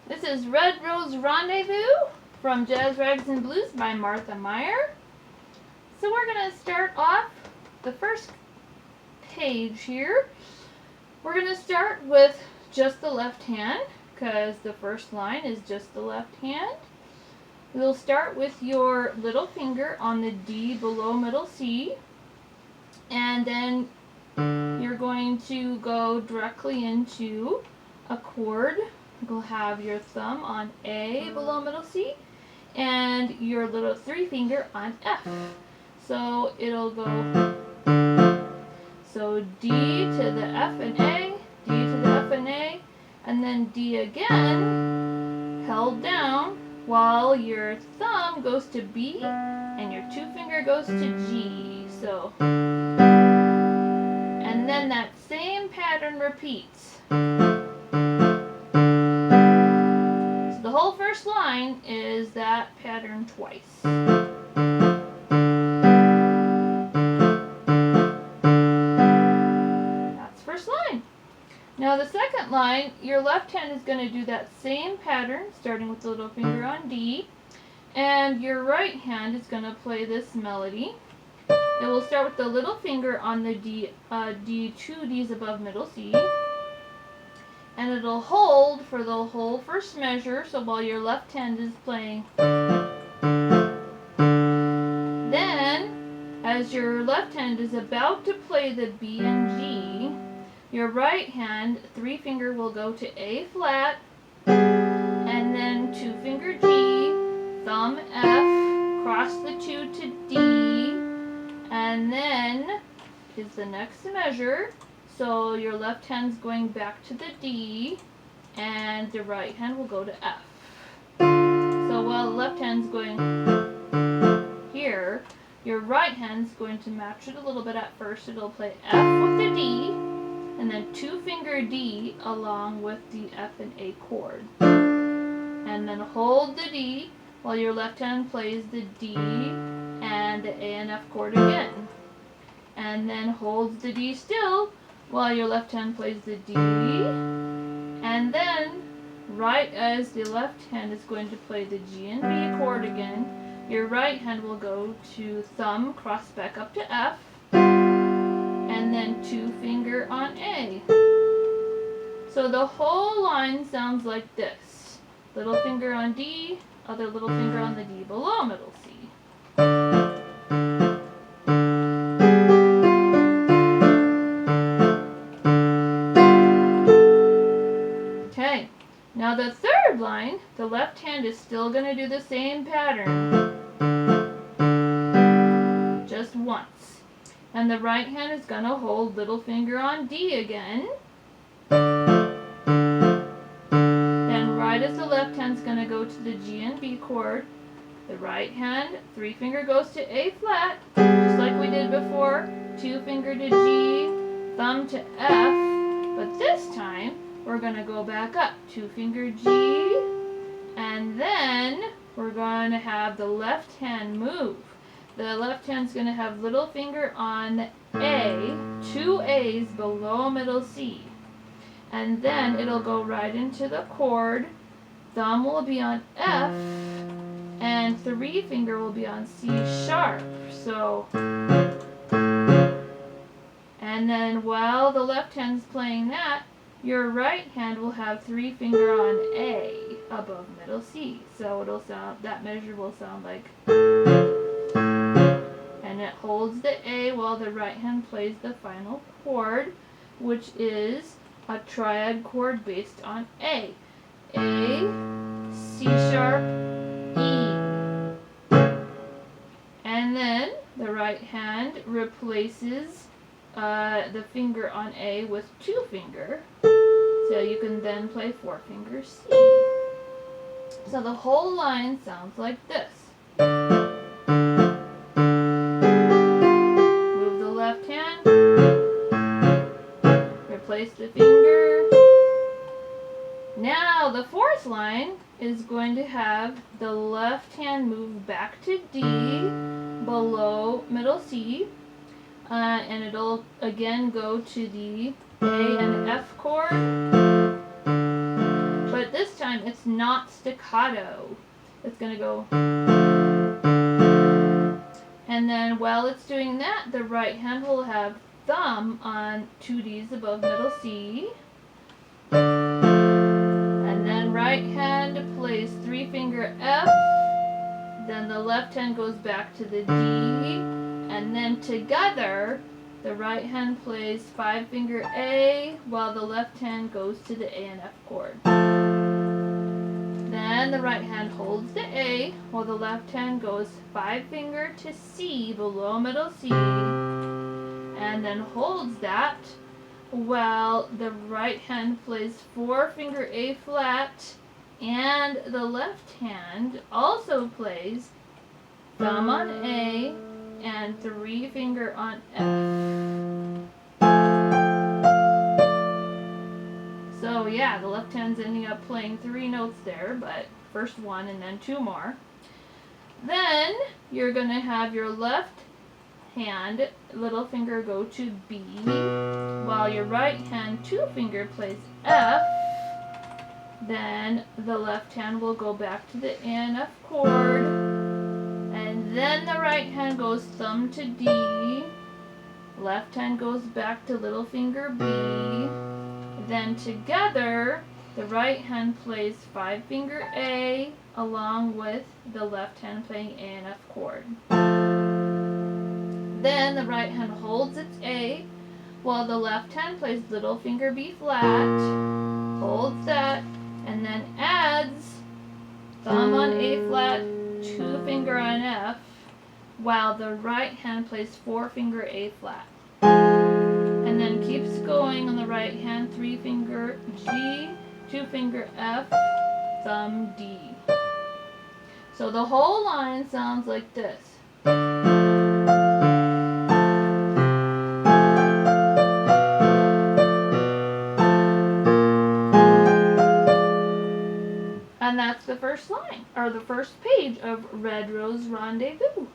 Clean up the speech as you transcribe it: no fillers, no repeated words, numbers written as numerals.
This is Red Rose Rendezvous from Jazz Rags and Blues by Martha Mier. So we're going to start off the first page here. We're going to start with just the left hand because the first line is just the left hand. We'll start with your little finger on the D below middle C, and then you're going to go directly into a chord. You'll have your thumb on A below middle C and your little three finger on F. So it'll go, so D to the F and A, D to the F and A, and then D again, held down, while your thumb goes to B and your two finger goes to G. So, and then that same pattern repeats. So the whole first line is that pattern twice. That's first line. Now the second line, your left hand is going to do that same pattern, starting with the little finger on D, and your right hand is going to play this melody. It will start with the little finger on the D, two Ds above middle C, and it'll hold for the whole first measure, so while your left hand is playing. Then, as your left hand is about to play the B and G, your right hand, three finger will go to A flat, and then two finger G, thumb F, cross the two to D, and then is the next measure. So your left hand's going back to the D, and the right hand will go to F. So while the left hand's going here, your right hand's going to match it a little bit at first. It'll play F with the D, and then two finger D along with the F and A chord. And then hold the D while your left hand plays the D and the A and F chord again. And then holds the D still while your left hand plays the D. And then, right as the left hand is going to play the G and B chord again, your right hand will go to thumb, cross back up to F, and then two finger on A. So the whole line sounds like this. Little finger on D, other little finger on the D below middle C. Okay, now the third line, the left hand is still going to do the same pattern, just once. And the right hand is going to hold little finger on D again. Then right as the left hand's going to go to the G and B chord, the right hand, three finger goes to A flat, just like we did before, two finger to G, thumb to F, but this time we're going to go back up, two finger G, and then we're going to have the left hand move. The left hand's going to have little finger on A, two A's below middle C. And then it'll go right into the chord. Thumb will be on F, and three finger will be on C sharp. So, and then while the left hand's playing that, your right hand will have three finger on A above middle C. So it'll sound, that measure will sound like, and it holds the A while the right hand plays the final chord, which is a triad chord based on A. A, C sharp, E. And then the right hand replaces the finger on A with two finger. So you can then play four finger C. So the whole line sounds like this. Move the left hand, replace the finger. Now the fourth line is going to have the left hand move back to D below middle C, and it'll again go to the A and F chord. But but this time it's not staccato. It's going to go. And then while it's doing that, the right hand will have thumb on 2 Ds above middle C. And then right hand plays 3-finger F. Then the left hand goes back to the D. And then together, the right hand plays 5-finger A, while the left hand goes to the A and F chord. Then the right hand holds the A, while the left hand goes 5-finger to C below middle C, and then holds that, while the right hand plays 4-finger A flat, and the left hand also plays thumb on A and 3-finger on F. So yeah, the left hand's ending up playing 3 notes there, but first 1 and then 2 more. Then you're going to have your left hand, little finger, go to B, while your right hand 2-finger plays F. Then the left hand will go back to the A and F chord, and then the right hand goes thumb to D, left hand goes back to little finger B, then together the right hand plays 5-finger A along with the left hand playing A and F chord. Then the right hand holds its A, while the left hand plays little finger B flat, holds that, and then adds thumb on A flat, 2-finger on F, while the right hand plays 4-finger A flat. And then keeps going on the right hand, 3-finger G, 2-finger F, thumb D. So the whole line sounds like this. And that's the first line, or the first page of Red Rose Rendezvous.